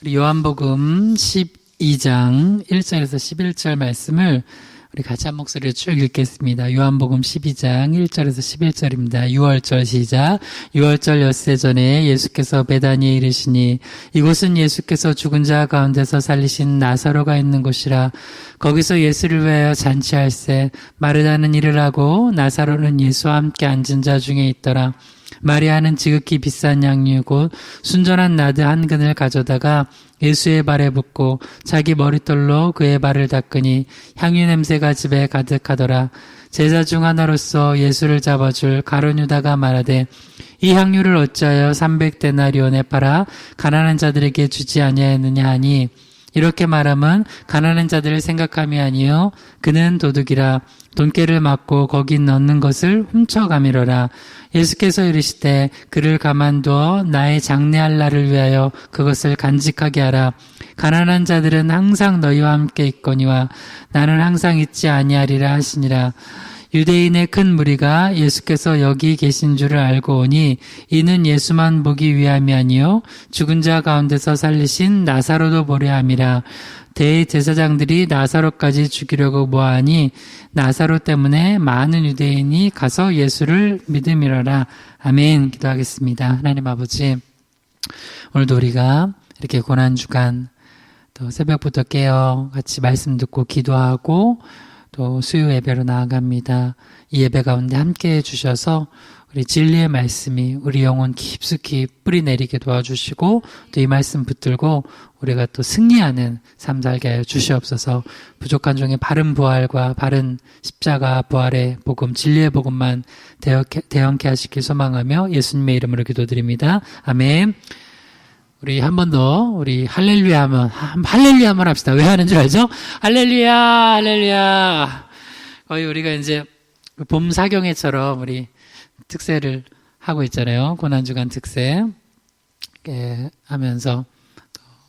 우리 요한복음 12장 1절에서 11절 말씀을 우리 같이 한 목소리로 쭉 읽겠습니다. 요한복음 12장 1절에서 11절입니다. 6월절 시작. 6월절 엿새 전에 예수께서 베다니에 이르시니 이곳은 예수께서 죽은 자 가운데서 살리신 나사로가 있는 곳이라. 거기서 예수를 위하여 잔치할세. 마르다는 일을 하고 나사로는 예수와 함께 앉은 자 중에 있더라. 마리아는 지극히 비싼 양류 곧 순전한 나드 한 근을 가져다가 예수의 발에 붓고 자기 머릿돌로 그의 발을 닦으니 향유 냄새가 집에 가득하더라. 제자 중 하나로서 예수를 잡아줄 가룟 유다가 말하되 이 향유를 어찌하여 300데나리온에 팔아 가난한 자들에게 주지 아니하였느냐 하니 이렇게 말함은 가난한 자들을 생각함이 아니요 그는 도둑이라. 돈깨를 맞고 거기 넣는 것을 훔쳐가미러라. 예수께서 이르시되 그를 가만두어 나의 장래할 날을 위하여 그것을 간직하게 하라. 가난한 자들은 항상 너희와 함께 있거니와 나는 항상 있지 아니하리라 하시니라. 유대인의 큰 무리가 예수께서 여기 계신 줄을 알고 오니 이는 예수만 보기 위함이 아니요 죽은 자 가운데서 살리신 나사로도 보려 함이라. 대제사장들이 나사로까지 죽이려고 모하니 나사로 때문에 많은 유대인이 가서 예수를 믿음이러라. 아멘. 기도하겠습니다. 하나님 아버지, 오늘도 우리가 이렇게 고난주간 또 새벽부터 깨어 같이 말씀 듣고 기도하고 또 수요 예배로 나아갑니다. 이 예배 가운데 함께 해주셔서 우리 진리의 말씀이 우리 영혼 깊숙이 뿌리 내리게 도와주시고 또 이 말씀 붙들고 우리가 또 승리하는 삶 살게 하여 주시옵소서. 부족한 중에 바른 부활과 바른 십자가 부활의 복음, 진리의 복음만 대언케 하시길 소망하며 예수님의 이름으로 기도드립니다. 아멘. 우리 한 번 더 우리 할렐루야 한번 합시다. 왜 하는 줄 알죠? 할렐루야 할렐루야. 거의 우리가 이제 봄 사경회처럼 우리 특세를 하고 있잖아요. 고난주간 특세 이렇게 하면서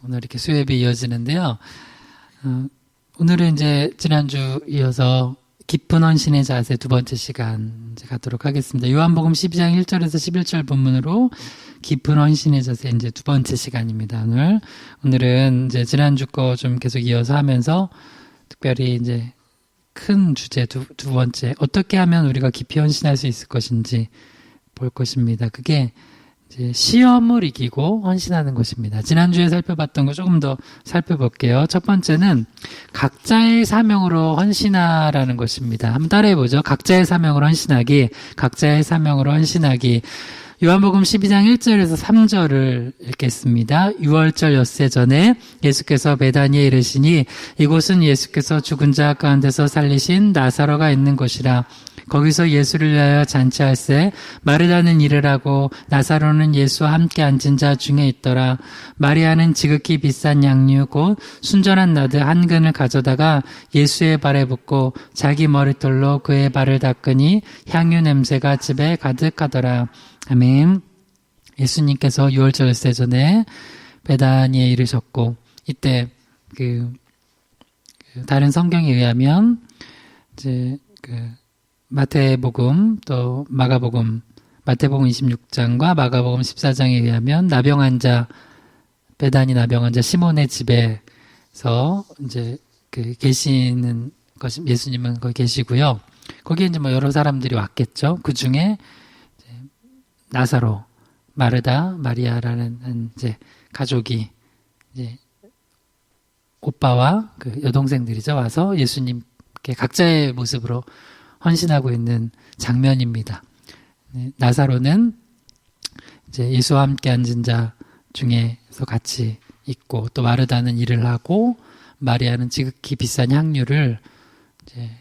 오늘 이렇게 수요예배 이어지는데요. 오늘은 이제 지난주 이어서 깊은 헌신의 자세 두 번째 시간 이제 갖도록 하겠습니다. 요한복음 12장 1절에서 11절 본문으로 깊은 헌신의 자세 이제 두 번째 시간입니다. 오늘은 이제 지난주 거 좀 계속 이어서 하면서 특별히 이제 큰 주제 두 번째, 어떻게 하면 우리가 깊이 헌신할 수 있을 것인지 볼 것입니다. 그게 이제 시험을 이기고 헌신하는 것입니다. 지난주에 살펴봤던 거 조금 더 살펴볼게요. 첫 번째는 각자의 사명으로 헌신하라는 것입니다. 한번 따라해보죠. 각자의 사명으로 헌신하기, 각자의 사명으로 헌신하기. 요한복음 12장 1절에서 3절을 읽겠습니다. 6월절 엿새 전에 예수께서 베다니에 이르시니 이곳은 예수께서 죽은 자 가운데서 살리신 나사로가 있는 곳이라. 거기서 예수를 위하여 잔치할세. 마르다는 일을 하고 나사로는 예수와 함께 앉은 자 중에 있더라. 마리아는 지극히 비싼 양류 곧 순전한 나드 한 근을 가져다가 예수의 발에 붓고 자기 머릿돌로 그의 발을 닦으니 향유 냄새가 집에 가득하더라. 아멘. 예수님께서 6월절 엿새 전에 베다니에 이르셨고 이때 다른 성경에 의하면 이제 마태복음 또 마가복음, 마태복음 26장과 마가복음 14장에 의하면 베다니 나병 환자 시몬의 집에서 이제 계시는 것이 예수님은 거기 계시고요. 거기에 이제 뭐 여러 사람들이 왔겠죠. 그 중에 나사로, 마르다, 마리아라는 이제 가족이 이제 오빠와 여동생들이죠. 와서 예수님께 각자의 모습으로 헌신하고 있는 장면입니다. 나사로는 이제 예수와 함께 앉은 자 중에서 같이 있고 또 마르다는 일을 하고 마리아는 지극히 비싼 향유를 이제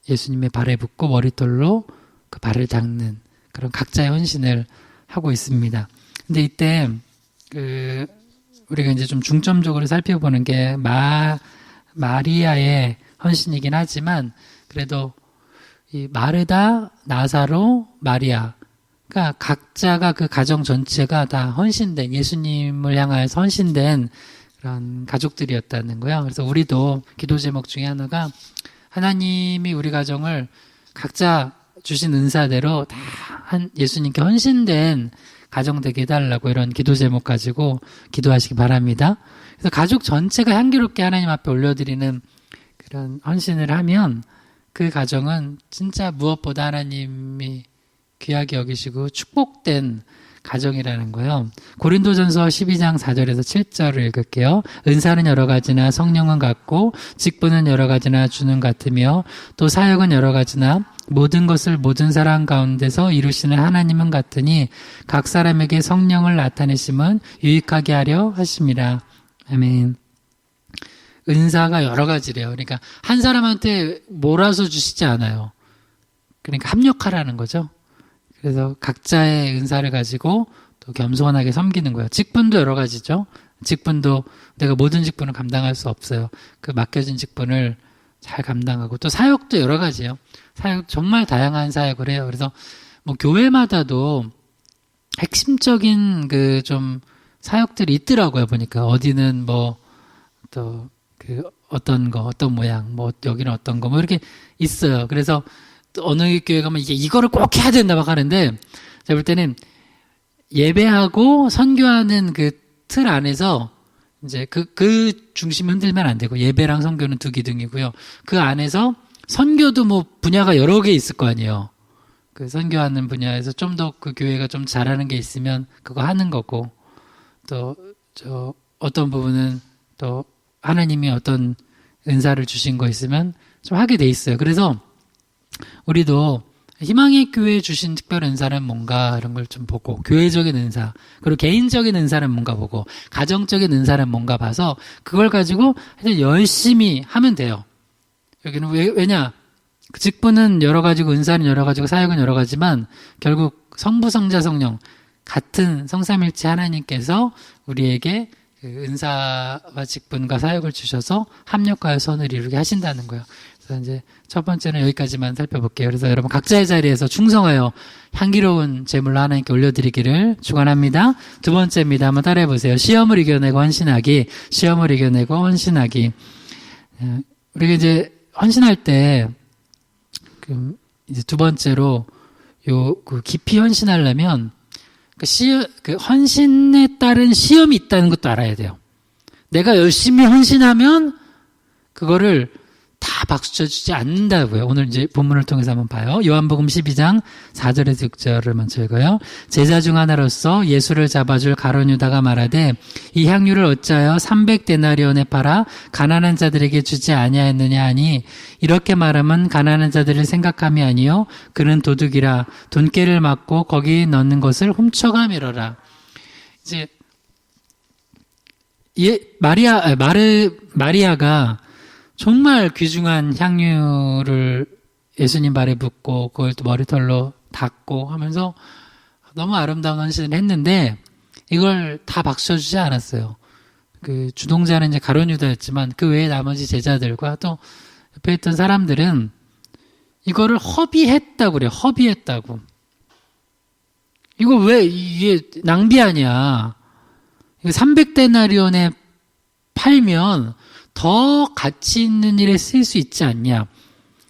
예수님의 발에 붓고 머릿돌로 그 발을 닦는 그런 각자의 헌신을 하고 있습니다. 근데 이때 우리가 이제 좀 중점적으로 살펴보는 게 마리아의 헌신이긴 하지만 그래도 이 마르다, 나사로, 마리아, 그러니까 각자가 그 가정 전체가 다 헌신된 예수님을 향하여서 헌신된 그런 가족들이었다는 거예요. 그래서 우리도 기도 제목 중에 하나가 하나님이 우리 가정을 각자 주신 은사대로 다 예수님께 헌신된 가정 되게 해달라고 이런 기도 제목 가지고 기도하시기 바랍니다. 그래서 가족 전체가 향기롭게 하나님 앞에 올려드리는 그런 헌신을 하면 그 가정은 진짜 무엇보다 하나님이 귀하게 여기시고 축복된 가정이라는 거예요. 고린도전서 12장 4절에서 7절을 읽을게요. 은사는 여러 가지나 성령은 같고 직분은 여러 가지나 주는 같으며 또 사역은 여러 가지나 모든 것을 모든 사람 가운데서 이루시는 하나님은 같으니 각 사람에게 성령을 나타내심은 유익하게 하려 하심이라. 아멘. 은사가 여러 가지래요. 그러니까 한 사람한테 몰아서 주시지 않아요. 그러니까 합력하라는 거죠. 그래서 각자의 은사를 가지고 또 겸손하게 섬기는 거예요. 직분도 여러 가지죠. 직분도 내가 모든 직분을 감당할 수 없어요. 그 맡겨진 직분을 잘 감당하고 또 사역도 여러 가지예요. 사역 정말 다양한 사역을 해요. 그래서 뭐 교회마다도 핵심적인 그 좀 사역들이 있더라고요. 보니까 어디는 뭐 또 그 어떤 거 어떤 모양 뭐 여기는 어떤 거 뭐 이렇게 있어요. 그래서 어느 교회 가면 이거를 꼭 해야 된다 막 하는데 제가 볼 때는 예배하고 선교하는 그 틀 안에서 이제 그 중심 흔들면 안 되고 예배랑 선교는 두 기둥이고요. 그 안에서 선교도 뭐 분야가 여러 개 있을 거 아니에요. 그 선교하는 분야에서 좀 더 그 교회가 좀 잘하는 게 있으면 그거 하는 거고 또 저 어떤 부분은 또 하나님이 어떤 은사를 주신 거 있으면 좀 하게 돼 있어요. 그래서 우리도 희망의 교회에 주신 특별 은사는 뭔가 이런 걸 좀 보고 교회적인 은사 그리고 개인적인 은사는 뭔가 보고 가정적인 은사는 뭔가 봐서 그걸 가지고 열심히 하면 돼요. 여기는 왜냐 직분은 여러 가지고 은사는 여러 가지고 사역은 여러 가지만 결국 성부 성자 성령 같은 성삼일체 하나님께서 우리에게 그 은사와 직분과 사역을 주셔서 합력하여 선을 이루게 하신다는 거예요. 그래서 이제 첫 번째는 여기까지만 살펴볼게요. 그래서 여러분 각자의 자리에서 충성하여 향기로운 제물로 하나님께 올려드리기를 축원합니다. 두 번째입니다. 한번 따라해 보세요. 시험을 이겨내고 헌신하기. 시험을 이겨내고 헌신하기. 우리가 이제 헌신할 때 이제 두 번째로 그 깊이 헌신하려면 그 헌신에 따른 시험이 있다는 것도 알아야 돼요. 내가 열심히 헌신하면 그거를 다 박수 쳐주지 않는다고요. 오늘 이제 본문을 통해서 한번 봐요. 요한복음 12장 4절에서 6절을 먼저 읽어요. 제자 중 하나로서 예수를 잡아줄 가룟 유다가 말하되 이 향유를 어찌하여 300데나리온에 팔아 가난한 자들에게 주지 아니하였느냐 하니 이렇게 말하면 가난한 자들을 생각함이 아니요 그는 도둑이라 돈깨를 맞고 거기 넣는 것을 훔쳐가미러라. 이제 마리아가 정말 귀중한 향유를 예수님 발에 붓고 그걸 또 머리털로 닦고 하면서 너무 아름다운 헌신을 했는데 이걸 다 박수 쳐주지 않았어요. 그 주동자는 이제 가룟 유다였지만 그 외에 나머지 제자들과 또 옆에 있던 사람들은 이거를 허비했다고 그래요. 허비했다고. 이거 왜 이게 낭비 아니야. 이거 300데나리온에 팔면 더 가치 있는 일에 쓸 수 있지 않냐.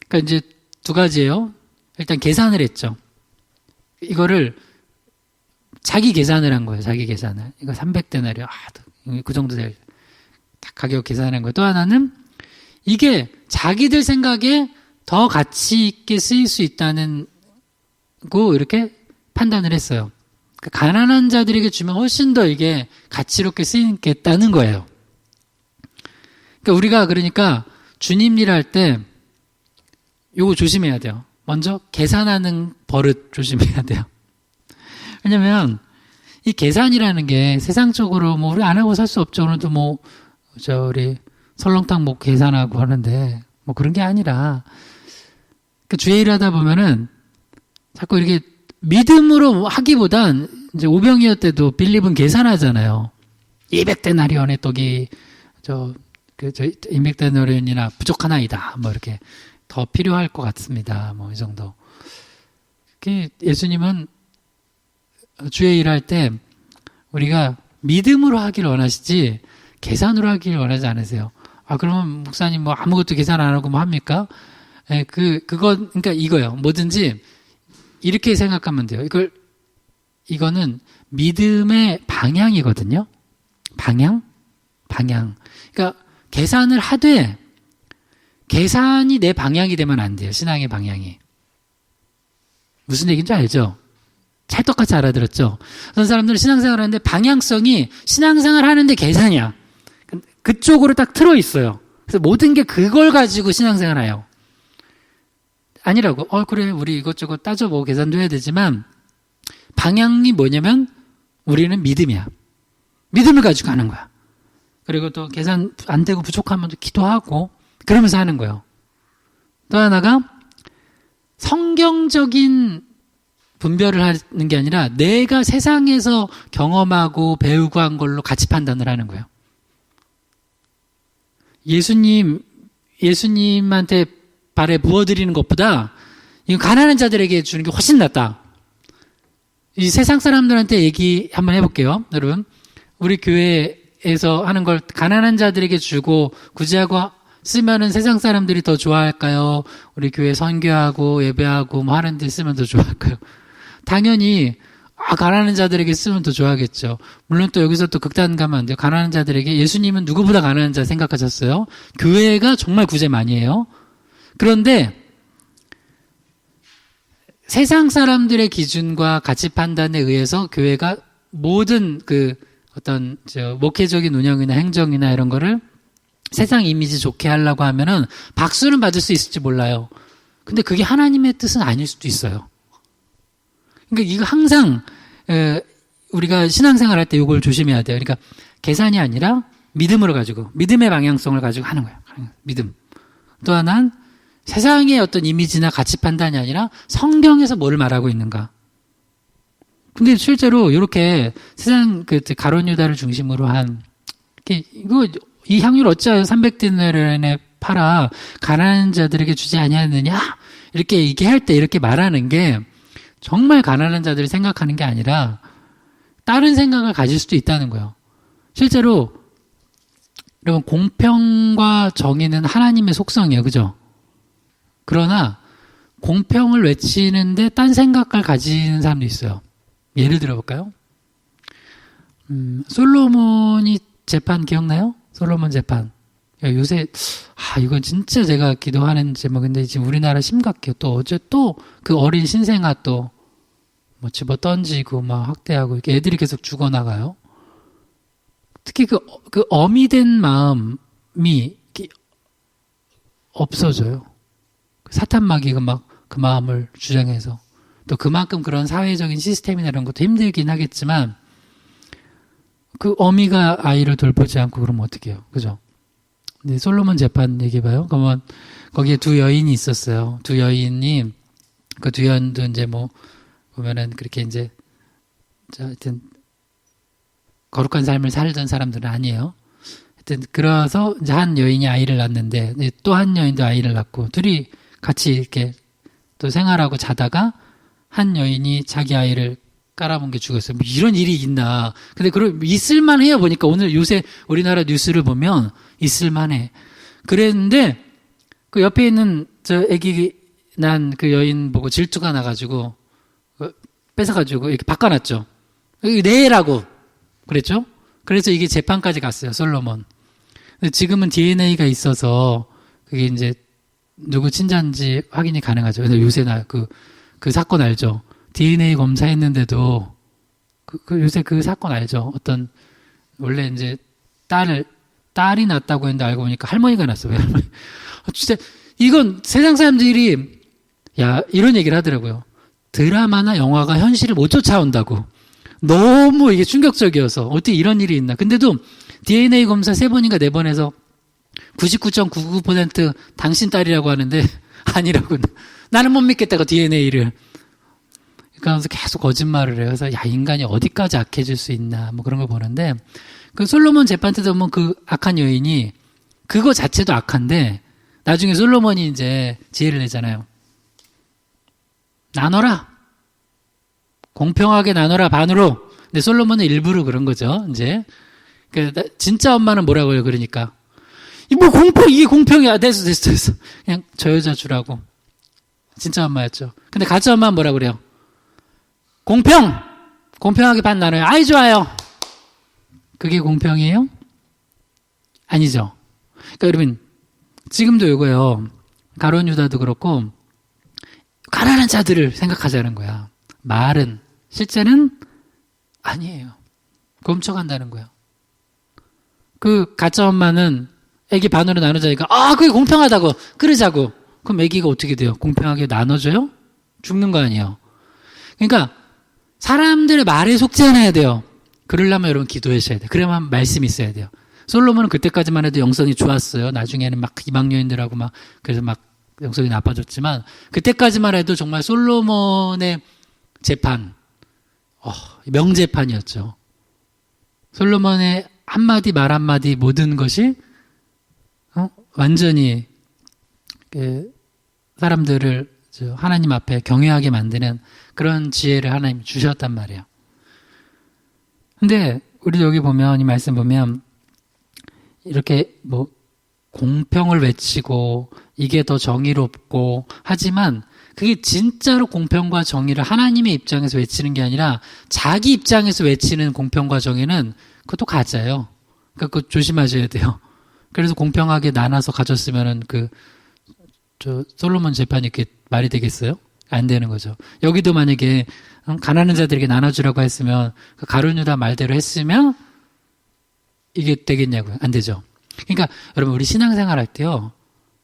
그러니까 이제 두 가지예요. 일단 계산을 했죠. 이거를 자기 계산을 한 거예요. 자기 계산을. 이거 300데나리온. 그 정도 될 가격 계산한 거예요. 또 하나는 이게 자기들 생각에 더 가치 있게 쓰일 수 있다는 거 이렇게 판단을 했어요. 그러니까 가난한 자들에게 주면 훨씬 더 이게 가치롭게 쓰이겠다는 거예요. 우리가 그러니까 주님 일 할 때 요거 조심해야 돼요. 먼저 계산하는 버릇 조심해야 돼요. 왜냐면 이 계산이라는 게 세상적으로 뭐 우리 안 하고 살 수 없죠. 오늘도 뭐 우리 설렁탕 먹고 계산하고 하는데 뭐 그런 게 아니라 주의 일 하다 보면은 자꾸 이렇게 믿음으로 하기보단 이제 오병이어 때도 빌립은 계산하잖아요. 200데나리온의 떡이 200데나리온이나 부족하나이다. 뭐 이렇게 더 필요할 것 같습니다. 뭐 이 정도. 예수님은 주의 일할 때 우리가 믿음으로 하기를 원하시지 계산으로 하기를 원하지 않으세요. 그러면 목사님 뭐 아무것도 계산 안 하고 뭐 합니까? 그러니까 이거예요. 뭐든지 이렇게 생각하면 돼요. 이거는 믿음의 방향이거든요. 방향? 방향. 그러니까 계산을 하되 계산이 내 방향이 되면 안 돼요. 신앙의 방향이. 무슨 얘기인지 알죠? 찰떡같이 알아들었죠? 어떤 사람들은 신앙생활 하는데 방향성이 신앙생활 하는데 계산이야. 그쪽으로 딱 틀어있어요. 그래서 모든 게 그걸 가지고 신앙생활 해요. 아니라고. 그래, 우리 이것저것 따져보고 계산도 해야 되지만 방향이 뭐냐면 우리는 믿음이야. 믿음을 가지고 하는 거야. 그리고 또 계산 안 되고 부족하면 기도하고 그러면서 하는 거예요. 또 하나가 성경적인 분별을 하는 게 아니라 내가 세상에서 경험하고 배우고 한 걸로 가치 판단을 하는 거예요. 예수님한테 발에 부어드리는 것보다 이거 가난한 자들에게 주는 게 훨씬 낫다. 이 세상 사람들한테 얘기 한번 해볼게요. 여러분, 우리 교회에서 하는 걸 가난한 자들에게 주고 구제하고 쓰면은 세상 사람들이 더 좋아할까요? 우리 교회 선교하고 예배하고 뭐 하는 데 쓰면 더 좋아할까요? 당연히 가난한 자들에게 쓰면 더 좋아하겠죠. 물론 또 여기서 또 극단 가면 안 돼요. 가난한 자들에게. 예수님은 누구보다 가난한 자 생각하셨어요. 교회가 정말 구제 많이 해요. 그런데 세상 사람들의 기준과 가치 판단에 의해서 교회가 모든 그 어떤 목회적인 운영이나 행정이나 이런 거를 세상 이미지 좋게 하려고 하면은 박수는 받을 수 있을지 몰라요. 근데 그게 하나님의 뜻은 아닐 수도 있어요. 그러니까 이거 항상 우리가 신앙생활 할 때 이걸 조심해야 돼요. 그러니까 계산이 아니라 믿음으로 가지고 믿음의 방향성을 가지고 하는 거예요. 믿음. 또 하나는 세상의 어떤 이미지나 가치 판단이 아니라 성경에서 뭐를 말하고 있는가. 근데 실제로 이렇게 세상 가룟 유다를 중심으로 한 이 향유를 어찌하여 300데나리온에 팔아 가난한 자들에게 주지 아니하느냐 이렇게 얘기할 때 이렇게 말하는 게 정말 가난한 자들을 생각하는 게 아니라 다른 생각을 가질 수도 있다는 거예요. 실제로 여러분 공평과 정의는 하나님의 속성이에요. 그죠? 그러나 공평을 외치는데 딴 생각을 가지는 사람도 있어요. 예를 들어볼까요? 솔로몬이 재판 기억나요? 솔로몬 재판. 요새 이건 진짜 제가 기도하는 제목인데 지금 우리나라 심각해요. 또 어제 또 그 어린 신생아 또 뭐 집어 던지고 막 학대하고 이렇게 애들이 계속 죽어나가요. 특히 그 어미된 마음이 이렇게 없어져요. 사탄 마귀가 막 그 마음을 주장해서 또 그만큼 그런 사회적인 시스템이나 이런 것도 힘들긴 하겠지만 그 어미가 아이를 돌보지 않고 그러면 어떻게 해요? 그죠? 근데 솔로몬 재판 얘기해봐요. 그러면 거기에 두 여인이 있었어요. 두 여인이 그 두 여인도 이제 뭐 보면은 그렇게 이제 하여튼 거룩한 삶을 살던 사람들은 아니에요. 하여튼 그래서 이제 한 여인이 아이를 낳는데 또 한 여인도 아이를 낳고 둘이 같이 이렇게 또 생활하고 자다가 한 여인이 자기 아이를 깔아먹게 죽었어요. 뭐 이런 일이 있나. 근데 있을만 해요. 보니까 오늘 요새 우리나라 뉴스를 보면 있을만 해. 그랬는데 그 옆에 있는 저 애기 난 그 여인 보고 질투가 나가지고 뺏어가지고 이렇게 바꿔놨죠. 내라고 그랬죠. 그래서 이게 재판까지 갔어요. 솔로몬. 근데 지금은 DNA가 있어서 그게 이제 누구 친자인지 확인이 가능하죠. 근데 요새 그 사건 알죠? DNA 검사했는데도 요새 그 사건 알죠? 어떤 원래 이제 딸이 낳았다고 했는데 알고 보니까 할머니가 낳았어요. 진짜 이건 세상 사람들이 이런 얘기를 하더라고요. 드라마나 영화가 현실을 못 쫓아온다고. 너무 이게 충격적이어서 어떻게 이런 일이 있나. 근데도 DNA 검사 3번인가 4번에서 99.99% 당신 딸이라고 하는데 아니라고. 나는 못 믿겠다고 DNA를. 그러면서 계속 거짓말을 해요. 그래서 인간이 어디까지 악해질 수 있나 뭐 그런 걸 보는데 그 솔로몬 재판 때 보면 그 악한 여인이 그거 자체도 악한데 나중에 솔로몬이 이제 지혜를 내잖아요. 나눠라. 공평하게 나눠라 반으로. 근데 솔로몬은 일부러 그런 거죠. 이제 진짜 엄마는 뭐라고 해요? 그러니까 뭐 이게 공평이야. 됐어. 그냥 저 여자 주라고. 진짜 엄마였죠. 근데 가짜 엄마는 뭐라고 그래요? 공평하게 반 나눠요. 아이 좋아요. 그게 공평이에요? 아니죠. 그러니까 여러분, 지금도 이거요. 가룟 유다도 그렇고, 가난한 자들을 생각하자는 거야. 말은, 실제는 아니에요. 훔쳐간다는 거야. 그 가짜 엄마는 애기 반으로 나누자니까, 그게 공평하다고, 그러자고. 그럼 애기가 어떻게 돼요? 공평하게 나눠줘요? 죽는 거 아니에요. 그러니까, 사람들의 말에 속지 않아야 돼요. 그러려면 여러분 기도하셔야 돼요. 그래야만 말씀이 있어야 돼요. 솔로몬은 그때까지만 해도 영성이 좋았어요. 나중에는 막 이방 여인들하고 막, 그래서 막 영성이 나빠졌지만, 그때까지만 해도 정말 솔로몬의 재판, 명재판이었죠. 솔로몬의 한마디 말 한마디 모든 것이, 완전히, 사람들을 하나님 앞에 경외하게 만드는 그런 지혜를 하나님 주셨단 말이에요. 근데, 우리 여기 보면, 이 말씀 보면, 이렇게 공평을 외치고, 이게 더 정의롭고, 하지만, 그게 진짜로 공평과 정의를 하나님의 입장에서 외치는 게 아니라, 자기 입장에서 외치는 공평과 정의는, 그것도 가짜예요. 그러니까 그거 조심하셔야 돼요. 그래서 공평하게 나눠서 가졌으면은 솔로몬 재판이 이렇게 말이 되겠어요? 안 되는 거죠. 여기도 만약에 가난한 자들에게 나눠주라고 했으면 그 가룟 유다 말대로 했으면 이게 되겠냐고요? 안 되죠. 그러니까 여러분 우리 신앙생활 할 때요.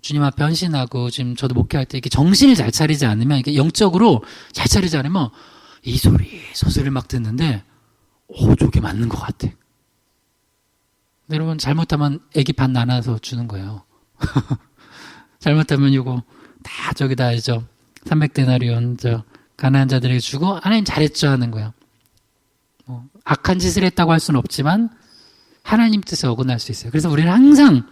주님 앞에 헌신하고 지금 저도 목회할 때 이렇게 정신을 잘 차리지 않으면 이게 영적으로 잘 차리지 않으면 이 소리 저 소리를 막 듣는데 저게 맞는 것 같아. 여러분 잘못하면 애기 반 나눠서 주는 거예요. 잘못하면 이거 다 저기다 해죠. 300데나리온 가난한 자들에게 주고 하나님 잘했죠 하는 거예요. 악한 짓을 했다고 할 수는 없지만 하나님 뜻에 어긋날 수 있어요. 그래서 우리는 항상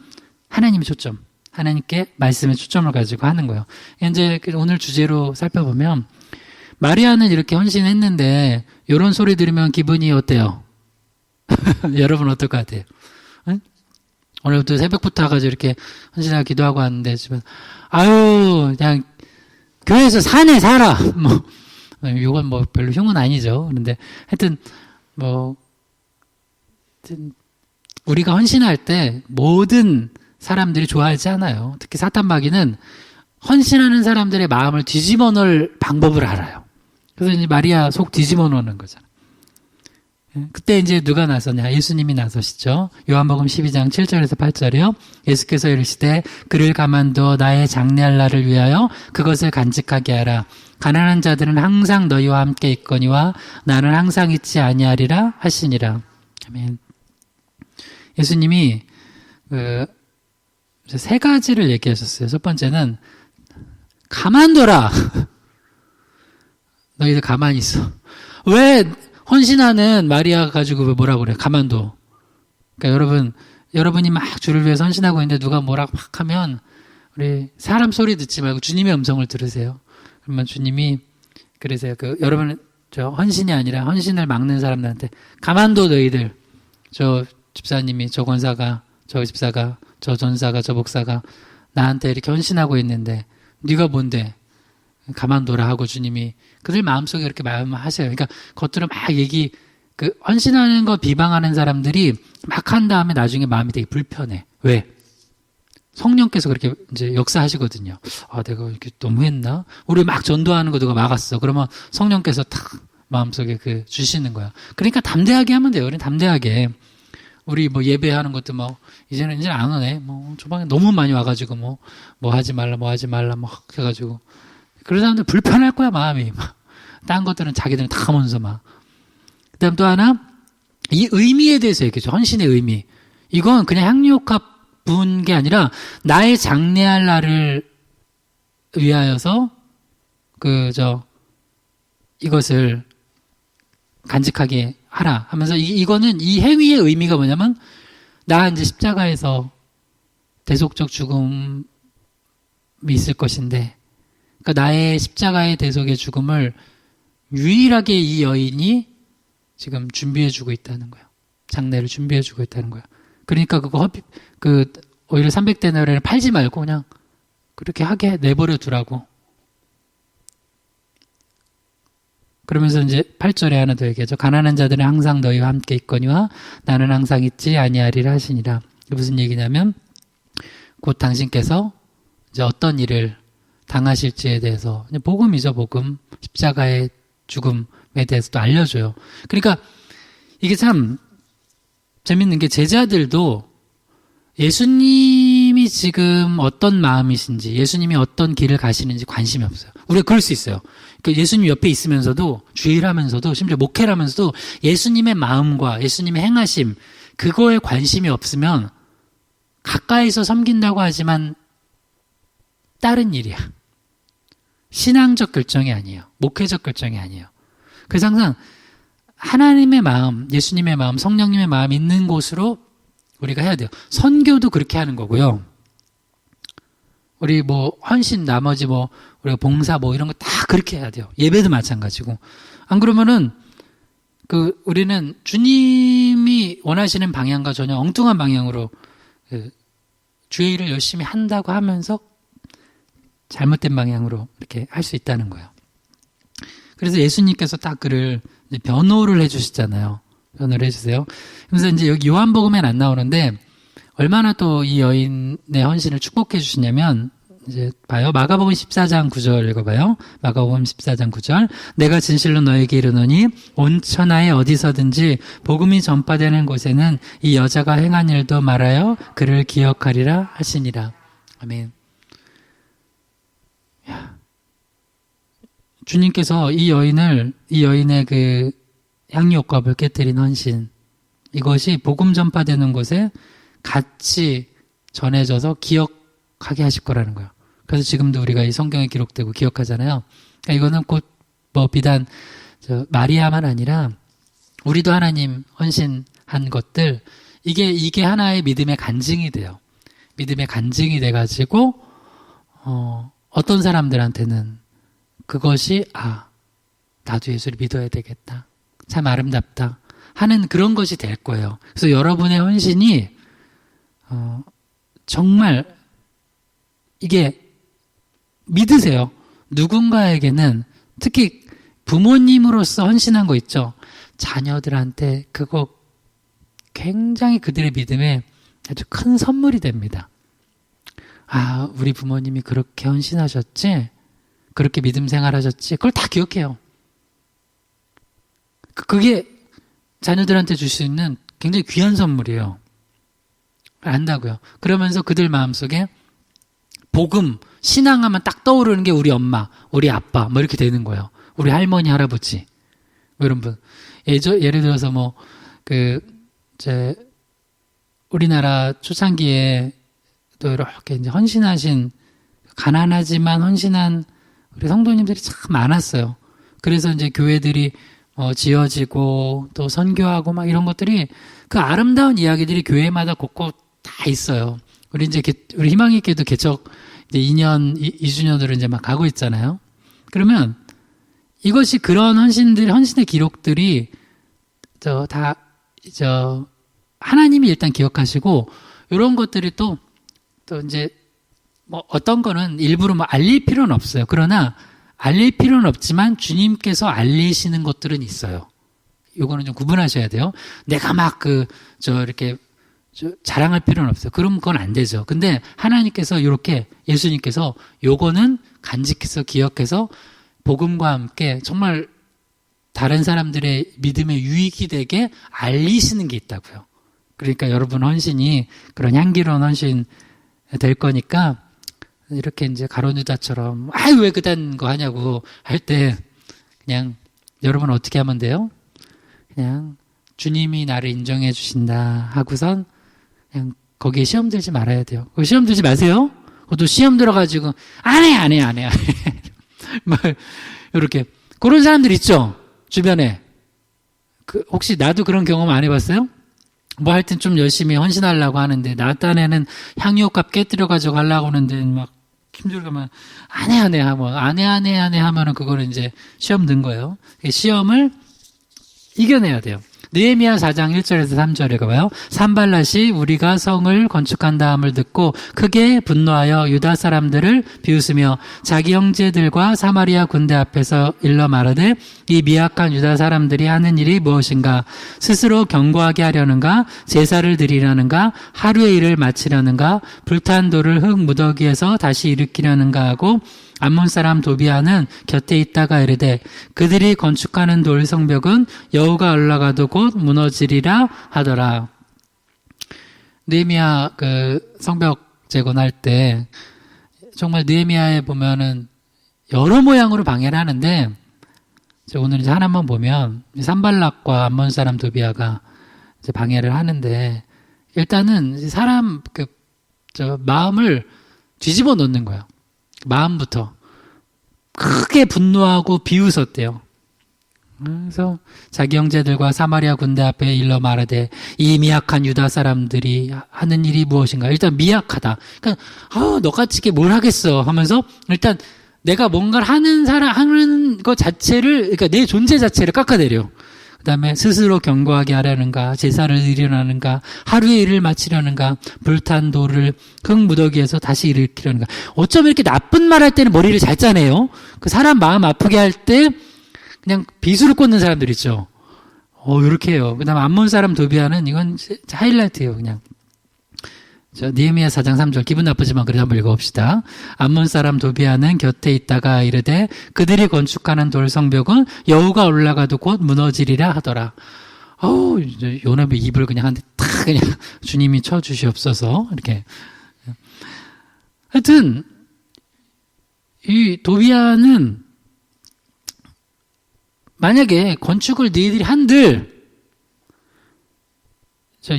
하나님의 초점, 하나님께 말씀의 초점을 가지고 하는 거예요. 이제 오늘 주제로 살펴보면 마리아는 이렇게 헌신했는데 이런 소리 들으면 기분이 어때요? 여러분 어떨 것 같아요? 응? 오늘부터 새벽부터 와가지고 이렇게 헌신하고 기도하고 왔는데 집에 그냥 교회에서 사네 살아 이건 별로 흉은 아니죠. 그런데 하여튼 우리가 헌신할 때 모든 사람들이 좋아하지 않아요. 특히 사탄마귀는 헌신하는 사람들의 마음을 뒤집어 놓을 방법을 알아요. 그래서 이제 마리아 속 뒤집어 놓는 거잖아요. 그때 이제 누가 나서냐? 예수님이 나서시죠. 요한복음 12장 7절에서 8절이요. 예수께서 이르시되 그를 가만두어 나의 장래할 날을 위하여 그것을 간직하게 하라. 가난한 자들은 항상 너희와 함께 있거니와 나는 항상 있지 아니하리라 하시니라. 아멘. 예수님이 세 가지를 얘기하셨어요. 첫 번째는 가만둬라. 너희들 가만히 있어. 왜 헌신하는 마리아가 가지고 왜 뭐라고 그래? 가만둬. 그러니까 여러분이 막 주를 위해서 헌신하고 있는데 누가 뭐라고 막 하면 우리 사람 소리 듣지 말고 주님의 음성을 들으세요. 그러면 주님이 그러세요. 여러분 헌신이 아니라 헌신을 막는 사람들한테 가만둬 너희들. 저 집사님이 저 권사가 저 집사가 저 전사가 저 목사가 나한테 이렇게 헌신하고 있는데 네가 뭔데? 가만둬라 하고 주님이 그들 마음속에 그렇게 말하세요. 그러니까 겉으로 막 헌신하는 거 비방하는 사람들이 막 한 다음에 나중에 마음이 되게 불편해. 왜? 성령께서 그렇게 이제 역사하시거든요. 내가 이렇게 너무했나? 우리 막 전도하는 거 누가 막았어. 그러면 성령께서 탁 마음속에 주시는 거야. 그러니까 담대하게 하면 돼요. 우리는 담대하게. 우리 예배하는 것도 이제는 안 오네. 초반에 너무 많이 와가지고 뭐 하지 말라 해가지고. 그런 사람들 불편할 거야, 마음이. 딴 것들은 자기들은 다 하면서 그 다음 또 하나, 이 의미에 대해서 얘기해줘. 헌신의 의미. 이건 그냥 향유옥합 부은 게 아니라, 나의 장래할 날을 위하여서, 이것을 간직하게 하라 하면서, 이거는 이 행위의 의미가 뭐냐면, 나 이제 십자가에서 대속적 죽음이 있을 것인데, 그러니까 나의 십자가의 대속의 죽음을 유일하게 이 여인이 지금 준비해주고 있다는 거예요. 장례를 준비해주고 있다는 거예요. 그러니까 오히려 300데나리온을 팔지 말고 그냥 그렇게 하게 내버려 두라고. 그러면서 이제 8절에 하나 더 얘기하죠. 가난한 자들은 항상 너희와 함께 있거니와 나는 항상 있지 아니하리라 하시니라. 무슨 얘기냐면 곧 당신께서 이제 어떤 일을 당하실지에 대해서 복음이죠, 복음. 십자가의 죽음에 대해서도 알려줘요. 그러니까 이게 참 재밌는 게 제자들도 예수님이 지금 어떤 마음이신지, 예수님이 어떤 길을 가시는지 관심이 없어요. 우리가 그럴 수 있어요. 그러니까 예수님 옆에 있으면서도, 주의를 하면서도, 심지어 목회를 하면서도 예수님의 마음과 예수님의 행하심, 그거에 관심이 없으면 가까이서 섬긴다고 하지만 다른 일이야. 신앙적 결정이 아니에요. 목회적 결정이 아니에요. 그래서 항상 하나님의 마음, 예수님의 마음, 성령님의 마음 있는 곳으로 우리가 해야 돼요. 선교도 그렇게 하는 거고요. 우리 뭐 헌신, 나머지 뭐 우리가 봉사 뭐 이런 거 다 그렇게 해야 돼요. 예배도 마찬가지고. 안 그러면은 우리는 주님이 원하시는 방향과 전혀 엉뚱한 방향으로 주의 일을 열심히 한다고 하면서 잘못된 방향으로 이렇게 할 수 있다는 거예요. 그래서 예수님께서 딱 그를 변호를 해주시잖아요. 변호를 해주세요. 그래서 이제 여기 요한복음엔 안 나오는데 얼마나 또 이 여인의 헌신을 축복해 주시냐면 이제 봐요. 마가복음 14장 9절 읽어봐요. 마가복음 14장 9절. 내가 진실로 너에게 이르노니 온 천하에 어디서든지 복음이 전파되는 곳에는 이 여자가 행한 일도 말하여 그를 기억하리라 하시니라. 아멘. 주님께서 이 여인의 그 향유옥합을 깨뜨린 헌신, 이것이 복음 전파되는 곳에 같이 전해져서 기억하게 하실 거라는 거예요. 그래서 지금도 우리가 이 성경에 기록되고 기억하잖아요. 그러니까 이거는 곧 뭐 비단 마리아만 아니라 우리도 하나님 헌신한 것들, 이게 하나의 믿음의 간증이 돼요. 믿음의 간증이 돼가지고 어떤 사람들한테는 그것이 나도 예수를 믿어야 되겠다. 참 아름답다. 하는 그런 것이 될 거예요. 그래서 여러분의 헌신이 정말 이게 믿으세요. 누군가에게는 특히 부모님으로서 헌신한 거 있죠. 자녀들한테 그거 굉장히 그들의 믿음에 아주 큰 선물이 됩니다. 우리 부모님이 그렇게 헌신하셨지? 그렇게 믿음 생활하셨지? 그걸 다 기억해요. 그게 자녀들한테 줄 수 있는 굉장히 귀한 선물이에요. 안다고요. 그러면서 그들 마음속에 복음, 신앙하면 딱 떠오르는 게 우리 엄마, 우리 아빠 뭐 이렇게 되는 거예요. 우리 할머니, 할아버지 뭐 이런 분. 예를 들어서 뭐 우리나라 초창기에 또 이렇게 이제 헌신하신, 가난하지만 헌신한 우리 성도님들이 참 많았어요. 그래서 이제 교회들이 지어지고 또 선교하고 막 이런 것들이, 그 아름다운 이야기들이 교회마다 곳곳 다 있어요. 우리 희망의 교회도 개척 이제 2주년으로 이제 막 가고 있잖아요. 그러면 이것이 그런 헌신의 기록들이 하나님이 일단 기억하시고, 이런 것들이 또 이제 뭐 어떤 거는 일부러 뭐 알릴 필요는 없어요. 그러나 알릴 필요는 없지만 주님께서 알리시는 것들은 있어요. 요거는 좀 구분하셔야 돼요. 내가 막 이렇게 자랑할 필요는 없어요. 그럼 그건 안 되죠. 근데 하나님께서 이렇게, 예수님께서 요거는 간직해서 기억해서 복음과 함께 정말 다른 사람들의 믿음에 유익이 되게 알리시는 게 있다고요. 그러니까 여러분 헌신이 그런 향기로운 헌신 될 거니까, 이렇게 이제 가론유다처럼 왜 그딴 거 하냐고 할 때 그냥 여러분 어떻게 하면 돼요? 그냥 주님이 나를 인정해 주신다 하고선 그냥 거기에 시험 들지 말아야 돼요. 시험 들지 마세요. 또 시험 들어가지고 안 해. 뭐 이렇게 그런 사람들 있죠, 주변에. 혹시 나도 그런 경험 안 해봤어요? 뭐 하여튼 좀 열심히 헌신하려고 하는데 나 딴에는 향유옥값 깨뜨려가지고 하려고 하는데 막 힘들면 안 해 하면은 그거는 이제 시험 든 거예요. 시험을 이겨내야 돼요. 느헤미야 4장 1절에서 3절에 가봐요. 산발랏이 우리가 성을 건축한다함을 듣고 크게 분노하여 유다 사람들을 비웃으며 자기 형제들과 사마리아 군대 앞에서 일러 말하되 이 미약한 유다 사람들이 하는 일이 무엇인가? 스스로 견고하게 하려는가? 제사를 드리려는가? 하루의 일을 마치려는가? 불탄 돌을 흙 무더기에서 다시 일으키려는가 하고 암몬 사람 도비아는 곁에 있다가 이르되 그들이 건축하는 돌 성벽은 여우가 올라가도 곧 무너지리라 하더라. 느헤미야 그 성벽 재건할 때 정말 느헤미야에 보면은 여러 모양으로 방해를 하는데 오늘 이제 하나만 보면 산발락과 암몬 사람 도비아가 이제 방해를 하는데 일단은 사람 마음을 뒤집어 놓는 거예요. 마음부터 크게 분노하고 비웃었대요. 그래서 자기 형제들과 사마리아 군대 앞에 일러 말하되 이 미약한 유다 사람들이 하는 일이 무엇인가? 일단 미약하다. 그러니까 너같이 뭘 하겠어 하면서 일단 내가 뭔가를 하는 것 자체를, 그러니까 내 존재 자체를 깎아내려. 그 다음에 스스로 견고하게 하려는가, 제사를 드리려는가, 하루의 일을 마치려는가, 불탄 돌을 흙 무더기에서 다시 일으키려는가. 어쩜 이렇게 나쁜 말 할 때는 머리를 잘 짜네요. 그 사람 마음 아프게 할 때 그냥 비수를 꽂는 사람들 있죠. 이렇게 해요. 그 다음에 암몬 사람 도비아는 이건 하이라이트예요, 그냥. 느헤미야 4장 3절 기분 나쁘지만 그래도 한번 읽어봅시다. 암몬 사람 도비아는 곁에 있다가 이르되 그들이 건축하는 돌 성벽은 여우가 올라가도 곧 무너지리라 하더라. 요나비 입을 그냥 한 대 탁 그냥 주님이 쳐주시옵소서 이렇게. 하여튼 이 도비아는 만약에 건축을 너희들이 한들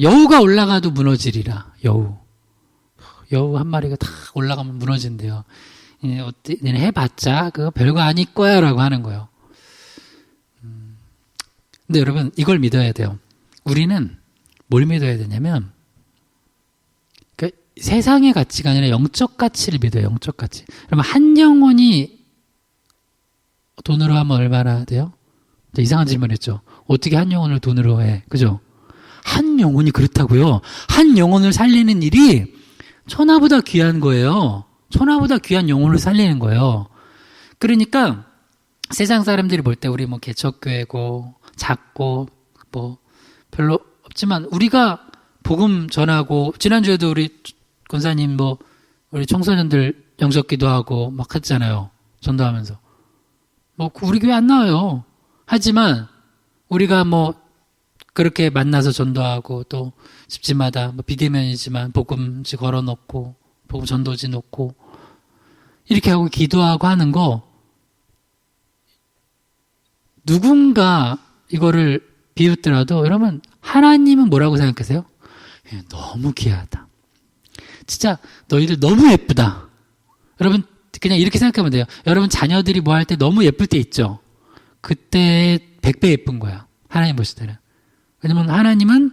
여우가 올라가도 무너지리라. 여우 한 마리가 탁 올라가면 무너진대요. 얘네 해봤자 그거 별거 아닐 거야 라고 하는 거예요. 근데 여러분 이걸 믿어야 돼요. 우리는 뭘 믿어야 되냐면 그러니까 세상의 가치가 아니라 영적 가치를 믿어요. 영적 가치. 그러면 한 영혼이 돈으로 하면 얼마나 돼요? 이상한 질문했죠. 어떻게 한 영혼을 돈으로 해? 그죠? 한 영혼이 그렇다고요. 한 영혼을 살리는 일이 천하보다 귀한 거예요. 천하보다 귀한 영혼을 살리는 거예요. 그러니까 세상 사람들이 볼 때 우리 뭐 개척교회고 작고 뭐 별로 없지만 우리가 복음 전하고 지난주에도 우리 권사님 뭐 우리 청소년들 영접기도 하고 막 했잖아요. 전도하면서. 뭐 우리 교회 안 나와요. 하지만 우리가 뭐 그렇게 만나서 전도하고 또 집집마다 뭐 비대면이지만 복음지 걸어놓고 복음 전도지 놓고 이렇게 하고 기도하고 하는 거 누군가 이거를 비웃더라도 여러분 하나님은 뭐라고 생각하세요? 너무 귀하다. 진짜 너희들 너무 예쁘다. 여러분 그냥 이렇게 생각하면 돼요. 여러분 자녀들이 뭐 할 때 너무 예쁠 때 있죠. 그때 100배 예쁜 거야. 하나님 보실 때는. 왜냐면 하나님은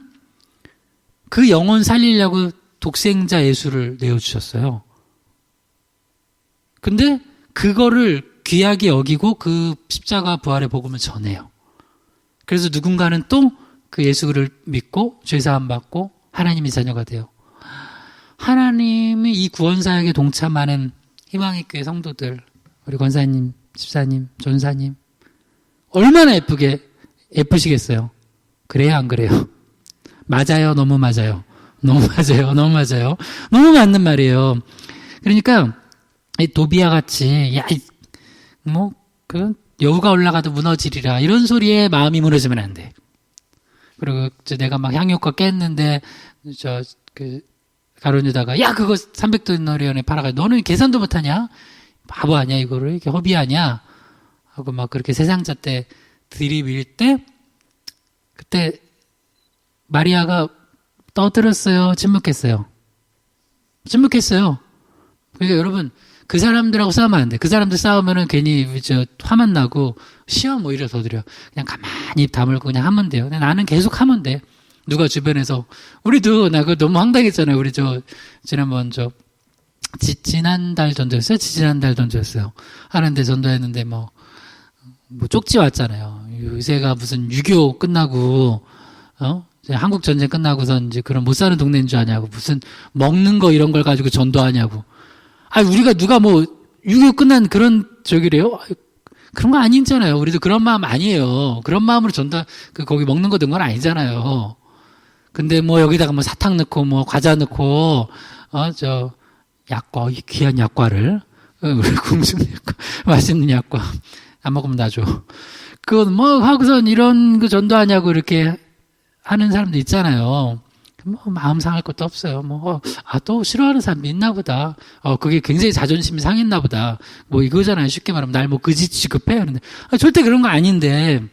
그 영혼 살리려고 독생자 예수를 내어주셨어요. 근데 그거를 귀하게 여기고 그 십자가 부활의 복음을 전해요. 그래서 누군가는 또 그 예수를 믿고 죄사함 받고 하나님의 자녀가 돼요. 하나님이 이 구원사역에 동참하는 희망의 교회 성도들, 우리 권사님, 집사님, 전사님 얼마나 예쁘시겠어요? 그래요, 안 그래요? 맞아요, 너무 맞아요. 너무 맞아요, 너무 맞아요. 너무 맞는 말이에요. 그러니까 이 도비아 같이 여우가 올라가도 무너지리라 이런 소리에 마음이 무너지면 안 돼. 그리고 내가 막 향유과 깼는데 가론유다가 야 그거 300도너리온에 팔아가 너는 계산도 못하냐? 바보 아니야 이거를 이렇게 허비하냐? 하고 막 그렇게 세상자 때 들이밀 때 그때 마리아가 떠들었어요? 침묵했어요? 침묵했어요. 그러니까 여러분 그 사람들하고 싸우면 안 돼. 그 사람들 싸우면은 괜히 화만 나고 시험 오히려 더 드려. 그냥 가만히 입 다물고 그냥 하면 돼요. 나는 계속 하면 돼. 누가 주변에서 우리도 나 그거 너무 황당했잖아요. 우리 지난번 지난달 전도였어요? 지지난달 전도였어요. 하는데 전도했는데 뭐 쪽지 왔잖아요. 요새가 무슨 6.25 끝나고 이제 한국 전쟁 끝나고선 이제 그런 못 사는 동네인 줄 아냐고. 무슨 먹는 거 이런 걸 가지고 전도하냐고. 우리가 누가 뭐 6.25 끝난 그런 저기래요? 그런 거 아니잖아요. 우리도 그런 마음 아니에요. 그런 마음으로 거기 먹는 거 든 건 아니잖아요. 근데 뭐 여기다가 뭐 사탕 넣고 뭐 과자 넣고, 약과, 귀한 약과를, 우리 궁중 약과, 맛있는 약과. 안 먹으면 놔줘. 그건 뭐 하고선 이런 거 전도하냐고 이렇게 하는 사람도 있잖아요. 뭐 마음 상할 것도 없어요. 또 싫어하는 사람도 있나 보다. 그게 굉장히 자존심이 상했나 보다. 뭐 이거잖아요. 쉽게 말하면 날 뭐 그지 취급해 하는데 절대 그런 거 아닌데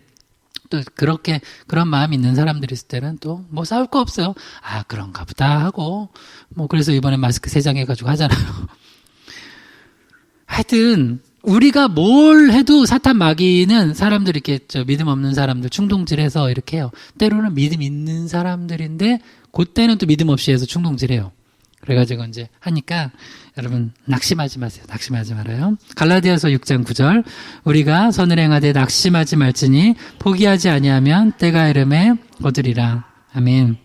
또 그렇게 그런 마음이 있는 사람들이 있을 때는 또 뭐 싸울 거 없어요. 그런가 보다 하고 뭐 그래서 이번에 마스크 3장 해가지고 하잖아요. 하여튼 우리가 뭘 해도 사탄 마귀는 사람들이 이렇게 믿음 없는 사람들 충동질해서 이렇게 해요. 때로는 믿음 있는 사람들인데 그때는 또 믿음 없이 해서 충동질해요. 그래가지고 이제 하니까 여러분 낙심하지 마세요. 낙심하지 말아요. 갈라디아서 6장 9절 우리가 선을 행하되 낙심하지 말지니 포기하지 아니하면 때가 이름에 거두리라. 아멘.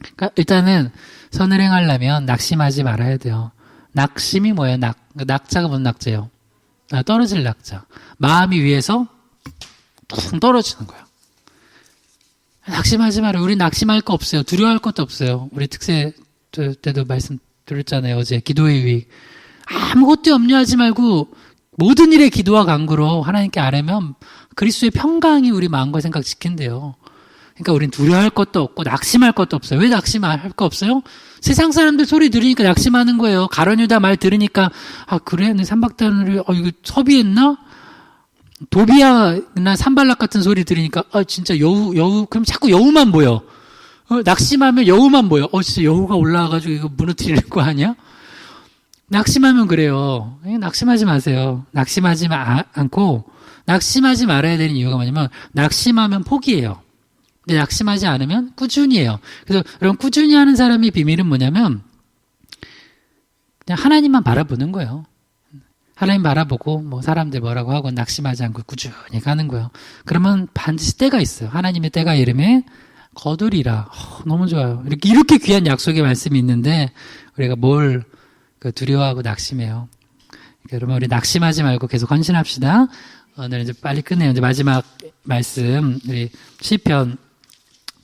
그러니까 일단은 선을 행하려면 낙심하지 말아야 돼요. 낙심이 뭐예요? 낙자가 뭔 낙자예요? 떨어질 낙자. 마음이 위에서 툭 떨어지는 거예요. 낙심하지 말아요. 우리 낙심할 거 없어요. 두려워할 것도 없어요. 우리 특세 때도 말씀드렸잖아요. 어제 기도의 유익. 아무것도 염려하지 말고 모든 일에 기도와 간구로 하나님께 아뢰면 그리스도의 평강이 우리 마음과 생각 지킨대요. 그러니까 우린 두려워할 것도 없고 낙심할 것도 없어요. 왜 낙심할 거 없어요? 세상 사람들 소리 들으니까 낙심하는 거예요. 가룟유다 말 들으니까 그래? 내 삼박단을 이거 섭외했나? 도비야나 산발락 같은 소리 들으니까 진짜 여우 그럼 자꾸 여우만 보여. 낙심하면 여우만 보여. 진짜 여우가 올라와가지고 이거 무너뜨리는 거 아니야? 낙심하면 그래요. 낙심하지 마세요. 낙심하지 않고 낙심하지 말아야 되는 이유가 뭐냐면 낙심하면 포기해요. 근데 낙심하지 않으면 꾸준히 해요. 그래서 여러분 꾸준히 하는 사람의 비밀은 뭐냐면 그냥 하나님만 바라보는 거예요. 하나님 바라보고 뭐 사람들 뭐라고 하고 낙심하지 않고 꾸준히 가는 거예요. 그러면 반드시 때가 있어요. 하나님의 때가 이름에 거두리라. 너무 좋아요. 이렇게 귀한 약속의 말씀이 있는데 우리가 뭘 두려워하고 낙심해요. 그러니까 여러분 우리 낙심하지 말고 계속 헌신합시다. 오늘 이제 빨리 끝내요. 이제 마지막 말씀 우리 시편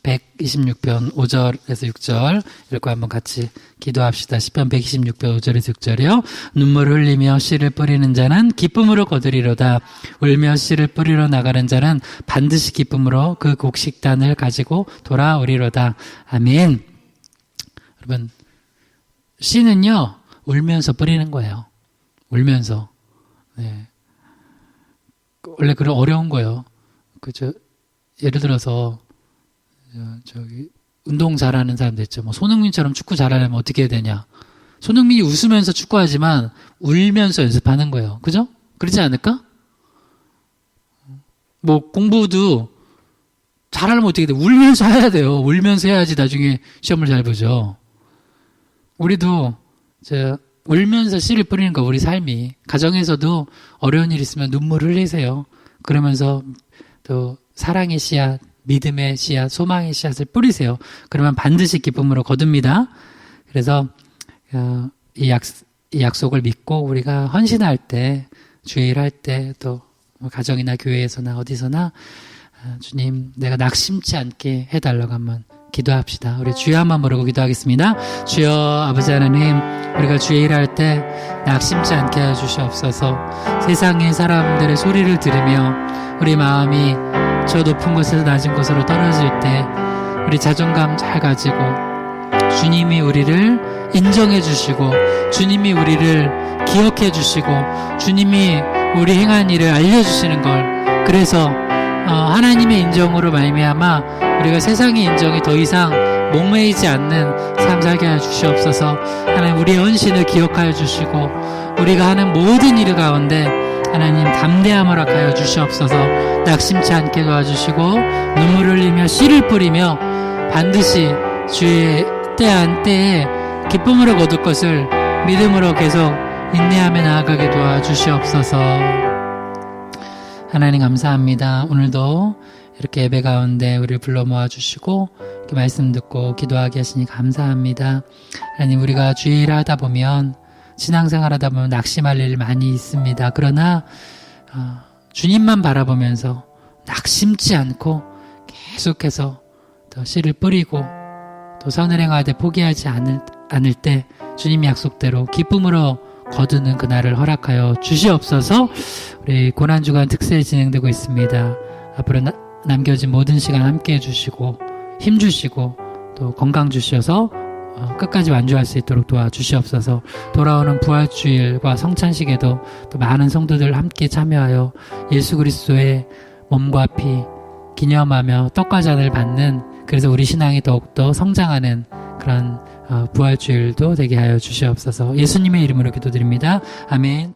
126편 5절에서 6절 읽고 한번 같이 기도합시다. 시편 126편 5절에서 6절이요. 눈물을 흘리며 씨를 뿌리는 자는 기쁨으로 거두리로다. 울며 씨를 뿌리러 나가는 자는 반드시 기쁨으로 그 곡식단을 가지고 돌아오리로다. 아멘. 여러분 씨는요 울면서 뿌리는 거예요. 울면서. 네. 원래 그런 어려운 거예요. 예를 들어서 운동 잘하는 사람들 있죠. 뭐 손흥민처럼 축구 잘하려면 어떻게 해야 되냐? 손흥민이 웃으면서 축구하지만 울면서 연습하는 거예요. 그죠? 그러지 않을까? 뭐 공부도 잘하려면 어떻게 돼? 울면서 해야 돼요. 울면서 해야지 나중에 시험을 잘 보죠. 우리도 울면서 씨를 뿌리는 거 우리 삶이. 가정에서도 어려운 일 있으면 눈물을 흘리세요. 그러면서 또 사랑의 씨앗, 믿음의 씨앗, 소망의 씨앗을 뿌리세요. 그러면 반드시 기쁨으로 거둡니다. 그래서 이 약속을 믿고 우리가 헌신할 때, 주의 일할 때, 또 가정이나 교회에서나 어디서나 주님 내가 낙심치 않게 해달라고 한번 기도합시다. 우리 주여 한번 부르고 기도하겠습니다. 주여 아버지 하나님, 우리가 주의 일할 때 낙심치 않게 해주시옵소서. 세상의 사람들의 소리를 들으며 우리 마음이 저 높은 곳에서 낮은 곳으로 떨어질 때 우리 자존감 잘 가지고 주님이 우리를 인정해 주시고 주님이 우리를 기억해 주시고 주님이 우리 행한 일을 알려주시는 걸, 그래서 하나님의 인정으로 말미암아 우리가 세상의 인정이 더 이상 목매이지 않는 삶 살게 하여 주시옵소서. 하나님 우리의 헌신을 기억하여 주시고 우리가 하는 모든 일 가운데 하나님 담대함을 허락하여 주시옵소서. 낙심치 않게 도와주시고 눈물을 흘리며 씨를 뿌리며 반드시 주의 때한 때에 기쁨으로 거둘 것을 믿음으로 계속 인내하며 나아가게 도와주시옵소서. 하나님 감사합니다. 오늘도 이렇게 예배 가운데 우리를 불러 모아주시고 이렇게 말씀 듣고 기도하게 하시니 감사합니다. 하나님, 우리가 주일 하다 보면, 신앙생활 하다 보면 낙심할 일 많이 있습니다. 그러나 주님만 바라보면서 낙심치 않고 계속해서 더 씨를 뿌리고 또 선을 행하되 포기하지 않을 때 주님 약속대로 기쁨으로 거두는 그날을 허락하여 주시옵소서. 우리 고난주간 특세 진행되고 있습니다. 앞으로 남겨진 모든 시간 함께 해주시고 힘 주시고 또 건강 주셔서 끝까지 완주할 수 있도록 도와주시옵소서. 돌아오는 부활주일과 성찬식에도 또 많은 성도들 함께 참여하여 예수 그리스도의 몸과 피 기념하며 떡과 잔을 받는, 그래서 우리 신앙이 더욱더 성장하는 그런 부활주일도 되게 하여 주시옵소서. 예수님의 이름으로 기도드립니다. 아멘.